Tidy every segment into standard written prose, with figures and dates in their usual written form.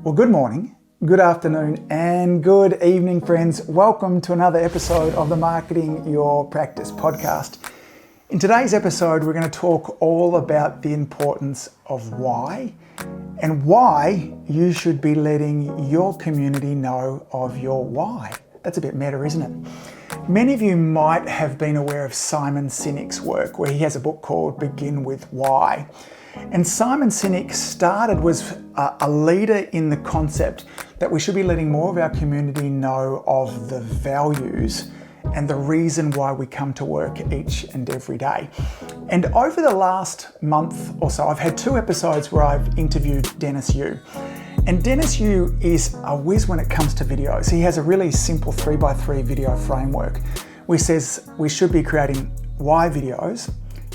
Well, good morning, good afternoon, and good evening, friends. Welcome to another episode of the Marketing Your Practice podcast. In today's episode, we're going to talk all about the importance of why and why you should be letting your community know of your why. That's a bit meta, isn't it? Many of you might have been aware of Simon Sinek's work, where he has a book called Begin With Why. And Simon Sinek was a leader in the concept that we should be letting more of our community know of the values and the reason why we come to work each and every day. And over the last month or so, I've had 2 episodes where I've interviewed Dennis Yu. And Dennis Yu is a whiz when it comes to videos. He has a really simple 3x3 video framework, which says we should be creating why videos,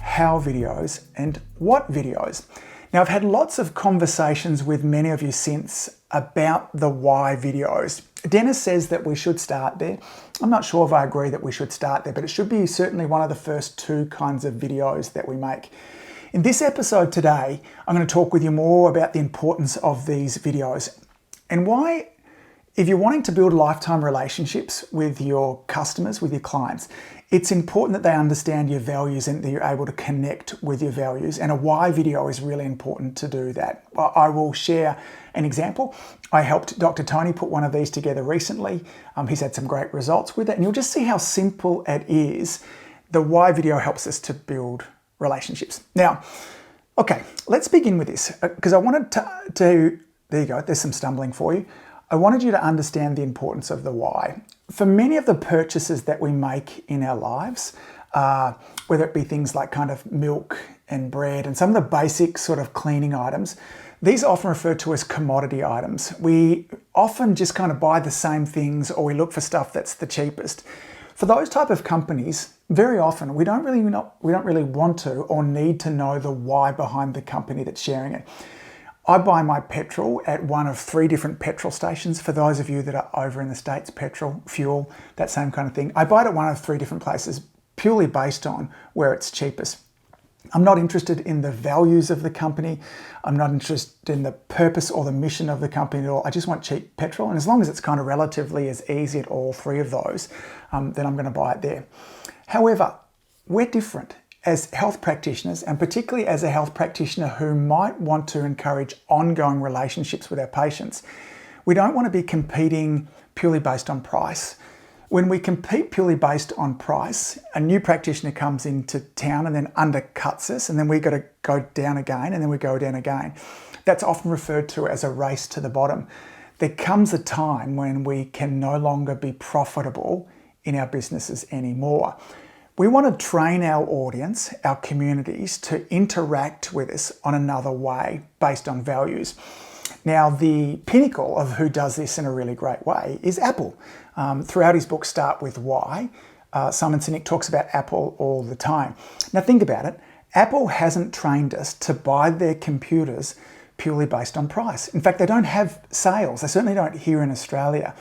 how videos, and what videos. Now, I've had lots of conversations with many of you since about the why videos. Dennis says that we should start there. I'm not sure if I agree that we should start there, but it should be certainly one of the first 2 kinds of videos that we make. In this episode today, I'm going to talk with you more about the importance of these videos and why, if you're wanting to build lifetime relationships with your customers, with your clients, it's important that they understand your values and that you're able to connect with your values. And a why video is really important to do that. I will share an example. I helped Dr. Tony put one of these together recently. He's had some great results with it. And you'll just see how simple it is. The why video helps us to build relationships. Now, okay, let's begin with this because I wanted to, there you go, there's some stumbling for you. I wanted you to understand the importance of the why. For many of the purchases that we make in our lives, whether it be things like kind of milk and bread and some of the basic sort of cleaning items, these are often referred to as commodity items. We often just kind of buy the same things or we look for stuff that's the cheapest. For those type of companies, very often we don't really want to or need to know the why behind the company that's sharing it. I buy my petrol at one of 3 different petrol stations. For those of you that are over in the States, petrol, fuel, that same kind of thing. I buy it at one of 3 different places purely based on where it's cheapest. I'm not interested in the values of the company. I'm not interested in the purpose or the mission of the company at all. I just want cheap petrol. And as long as it's kind of relatively as easy at all 3 of those, then I'm going to buy it there. However, we're different as health practitioners, and particularly as a health practitioner who might want to encourage ongoing relationships with our patients. We don't want to be competing purely based on price. When we compete purely based on price, a new practitioner comes into town and then undercuts us, and then we got to go down again, and then we go down again. That's often referred to as a race to the bottom. There comes a time when we can no longer be profitable in our businesses anymore. We want to train our audience, our communities, to interact with us on another way based on values. Now, the pinnacle of who does this in a really great way is Apple. Throughout his book, Start With Why, Simon Sinek talks about Apple all the time. Now, think about it. Apple hasn't trained us to buy their computers purely based on price. In fact, they don't have sales. They certainly don't here in Australia,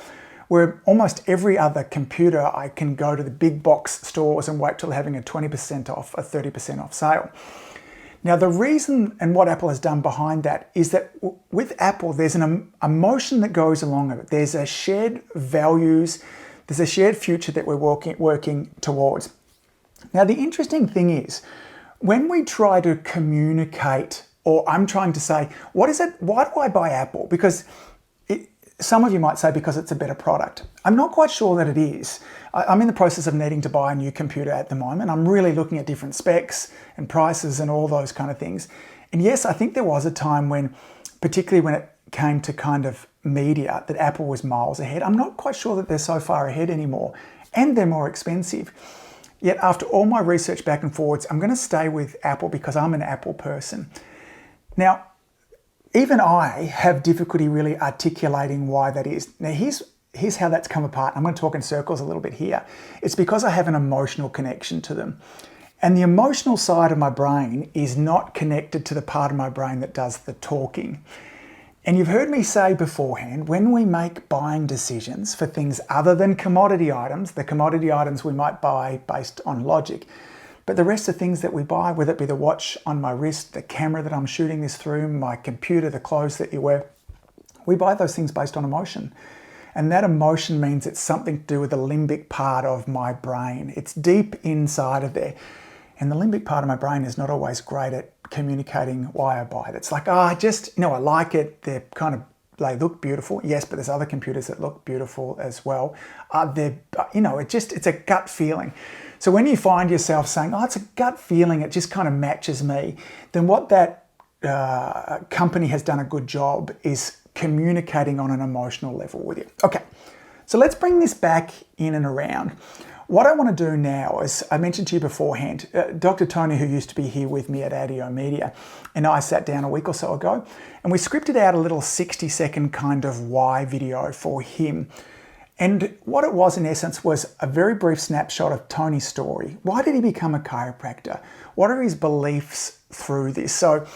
where almost every other computer I can go to the big box stores and wait till they're having a 20% off, a 30% off sale. Now, the reason and what Apple has done behind that is that with Apple, there's an emotion that goes along with it. There's a shared values, there's a shared future that we're working towards. Now, the interesting thing is, when we try to communicate, or I'm trying to say, what is it? Why do I buy Apple? Because some of you might say because it's a better product. I'm not quite sure that it is. I'm in the process of needing to buy a new computer at the moment. I'm really looking at different specs and prices and all those kind of things. And yes, I think there was a time when, particularly when it came to kind of media, that Apple was miles ahead. I'm not quite sure that they're so far ahead anymore, and they're more expensive. Yet after all my research back and forwards, I'm going to stay with Apple because I'm an Apple person. Now, even I have difficulty really articulating why that is. Now, here's how that's come apart. I'm going to talk in circles a little bit here. It's because I have an emotional connection to them. And the emotional side of my brain is not connected to the part of my brain that does the talking. And you've heard me say beforehand, when we make buying decisions for things other than commodity items, the commodity items we might buy based on logic, but the rest of things that we buy, whether it be the watch on my wrist, the camera that I'm shooting this through, my computer, the clothes that you wear, We buy those things based on emotion. And that emotion means it's something to do with the limbic part of my brain. It's deep inside of there. And the limbic part of my brain is not always great at communicating why I buy it. It's like, I like it. They look beautiful. Yes, but there's other computers that look beautiful as well. It's a gut feeling. So when you find yourself saying, it's a gut feeling, it just kind of matches me, then what that company has done a good job is communicating on an emotional level with you. Okay, so let's bring this back in and around. What I want to do now is, I mentioned to you beforehand, Dr. Tony, who used to be here with me at ADIO Media, and I sat down a week or so ago, and we scripted out a little 60-second kind of why video for him. And what it was, in essence, was a very brief snapshot of Tony's story. Why did he become a chiropractor? What are his beliefs through this? So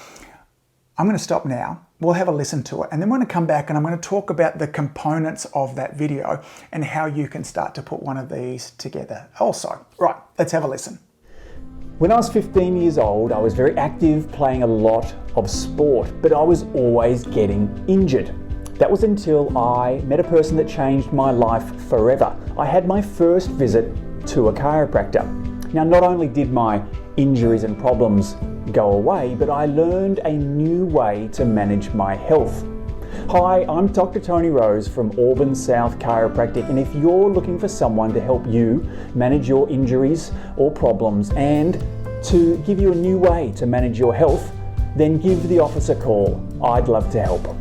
I'm going to stop now. We'll have a listen to it, and then we're going to come back and I'm going to talk about the components of that video and how you can start to put one of these together also. Right, let's have a listen. When I was 15 years old, I was very active, playing a lot of sport, but I was always getting injured. That was until I met a person that changed my life forever. I had my first visit to a chiropractor. Now, not only did my injuries and problems go away, but I learned a new way to manage my health. Hi, I'm Dr. Tony Rose from Auburn South Chiropractic, and if you're looking for someone to help you manage your injuries or problems and to give you a new way to manage your health, then give the office a call. I'd love to help.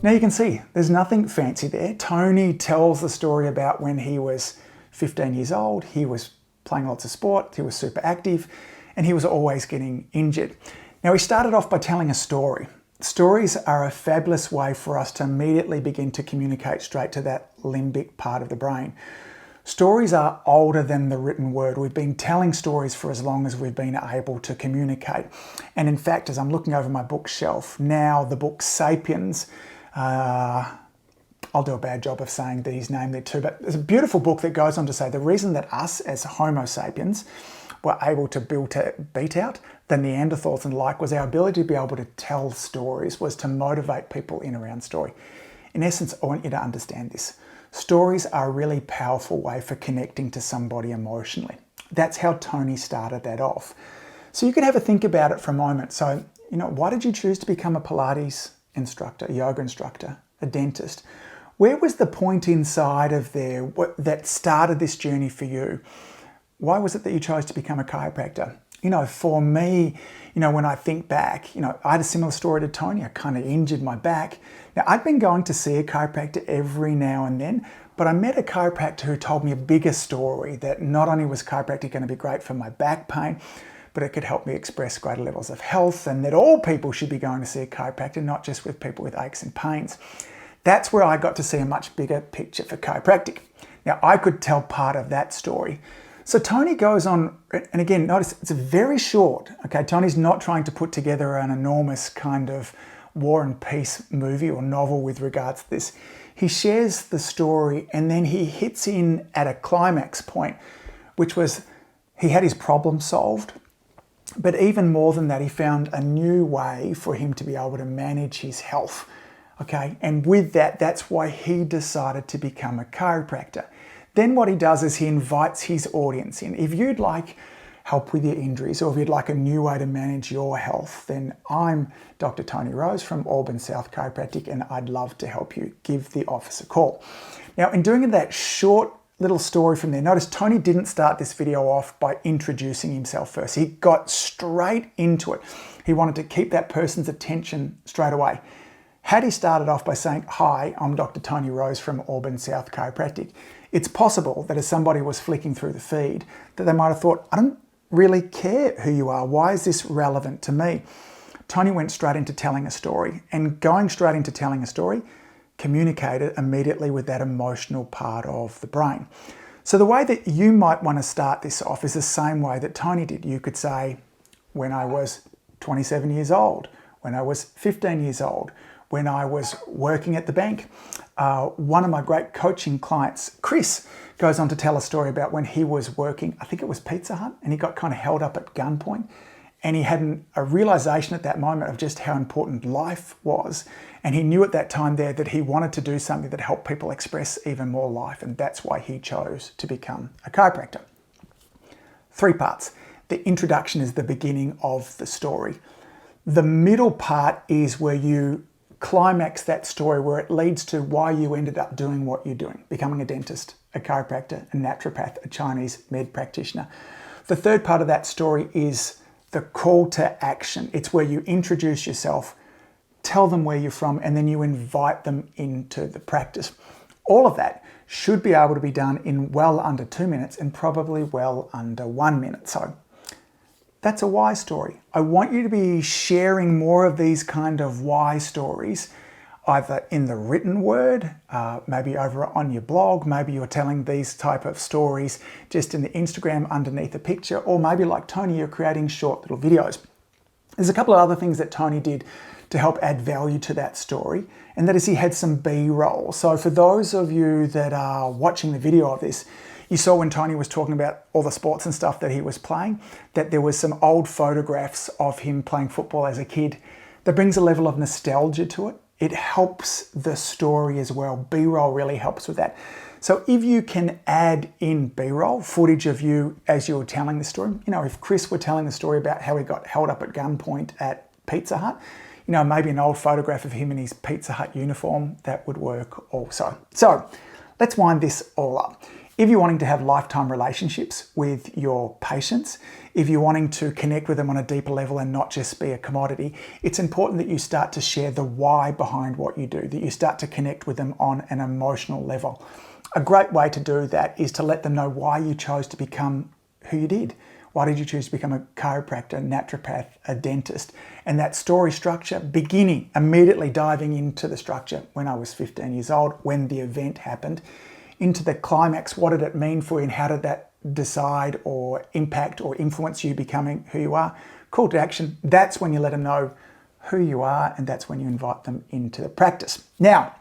Now you can see there's nothing fancy there. Tony tells the story about when he was 15 years old, he was playing lots of sport, he was super active, and he was always getting injured. Now he started off by telling a story. Stories are a fabulous way for us to immediately begin to communicate straight to that limbic part of the brain. Stories are older than the written word. We've been telling stories for as long as we've been able to communicate. And in fact, as I'm looking over my bookshelf now, the book Sapiens, I'll do a bad job of saying that he's named it too, but there's a beautiful book that goes on to say the reason that us as Homo sapiens were able to beat out the Neanderthals and like was our ability to be able to tell stories, was to motivate people in around story. In essence, I want you to understand this. Stories are a really powerful way for connecting to somebody emotionally. That's how Tony started that off. So you could have a think about it for a moment. So, why did you choose to become a Pilates instructor, a yoga instructor, a dentist? Where was the point inside of there that started this journey for you? Why was it that you chose to become a chiropractor? For me, when I think back, I had a similar story to Tony. I kind of injured my back. Now, I'd been going to see a chiropractor every now and then, but I met a chiropractor who told me a bigger story, that not only was chiropractic going to be great for my back pain, but it could help me express greater levels of health, and that all people should be going to see a chiropractor, not just with people with aches and pains. That's where I got to see a much bigger picture for chiropractic. Now, I could tell part of that story. So Tony goes on, and again, notice it's very short, okay? Tony's not trying to put together an enormous kind of War and Peace movie or novel with regards to this. He shares the story and then he hits in at a climax point, which was he had his problem solved. But even more than that, he found a new way for him to be able to manage his health. Okay, and with that, that's why he decided to become a chiropractor. Then what he does is he invites his audience in. If you'd like help with your injuries, or if you'd like a new way to manage your health, then I'm Dr. Tony Rose from Auburn South Chiropractic, and I'd love to help you. Give the office a call. Now, in doing that short little story from there, notice Tony didn't start this video off by introducing himself first. He got straight into it. He wanted to keep that person's attention straight away. Had he started off by saying, "Hi, I'm Dr. Tony Rose from Auburn South Chiropractic," it's possible that as somebody was flicking through the feed, that they might have thought, "I don't really care who you are. Why is this relevant to me?" Tony went straight into telling a story, and going straight into telling a story communicated immediately with that emotional part of the brain. So the way that you might want to start this off is the same way that Tony did. You could say, when I was 27 years old, when I was 15 years old, when I was working at the bank. One of my great coaching clients, Chris, goes on to tell a story about when he was working, I think it was Pizza Hut, and he got kind of held up at gunpoint. And he had a realization at that moment of just how important life was. And he knew at that time there that he wanted to do something that helped people express even more life. And that's why he chose to become a chiropractor. 3 parts. The introduction is the beginning of the story. The middle part is where you climax that story, where it leads to why you ended up doing what you're doing, becoming a dentist, a chiropractor, a naturopath, a Chinese med practitioner. The third part of that story is the call to action. It's where you introduce yourself, tell them where you're from, and then you invite them into the practice. All of that should be able to be done in well under 2 minutes and probably well under 1 minute. So that's a why story. I want you to be sharing more of these kind of why stories, either in the written word, maybe over on your blog, maybe you're telling these type of stories just in the Instagram underneath a picture, or maybe like Tony, you're creating short little videos. There's a couple of other things that Tony did to help add value to that story, and that is he had some B-roll. So for those of you that are watching the video of this, you saw when Tony was talking about all the sports and stuff that he was playing, that there was some old photographs of him playing football as a kid. That brings a level of nostalgia to it. It helps the story as well. B-roll really helps with that. So if you can add in B-roll, footage of you as you're telling the story, if Chris were telling the story about how he got held up at gunpoint at Pizza Hut, maybe an old photograph of him in his Pizza Hut uniform, that would work also. So let's wind this all up. If you're wanting to have lifetime relationships with your patients, if you're wanting to connect with them on a deeper level and not just be a commodity, it's important that you start to share the why behind what you do, that you start to connect with them on an emotional level. A great way to do that is to let them know why you chose to become who you did. Why did you choose to become a chiropractor, a naturopath, a dentist? And that story structure, beginning, immediately diving into the structure when I was 15 years old, when the event happened, into the climax, what did it mean for you and how did that decide or impact or influence you becoming who you are? Call to action, that's when you let them know who you are, and that's when you invite them into the practice. Now,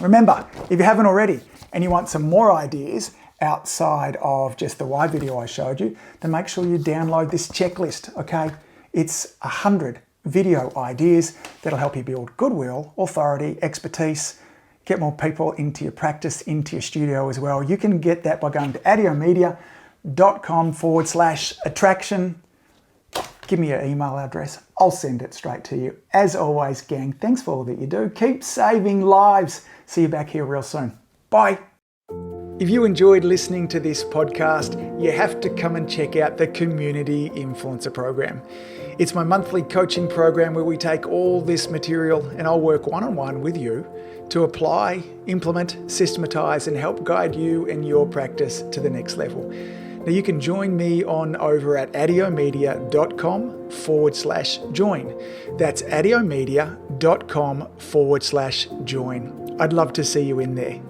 remember, if you haven't already and you want some more ideas outside of just the why video I showed you, then make sure you download this checklist, okay? It's 100 video ideas that'll help you build goodwill, authority, expertise, get more people into your practice, into your studio as well. You can get that by going to adiomedia.com/attraction. Give me your email address. I'll send it straight to you. As always, gang, thanks for all that you do. Keep saving lives. See you back here real soon. Bye. If you enjoyed listening to this podcast, you have to come and check out the Community Influencer Program. It's my monthly coaching program where we take all this material and I'll work one-on-one with you to apply, implement, systematize, and help guide you and your practice to the next level. Now you can join me on over at adiomedia.com/join. That's adiomedia.com/join. I'd love to see you in there.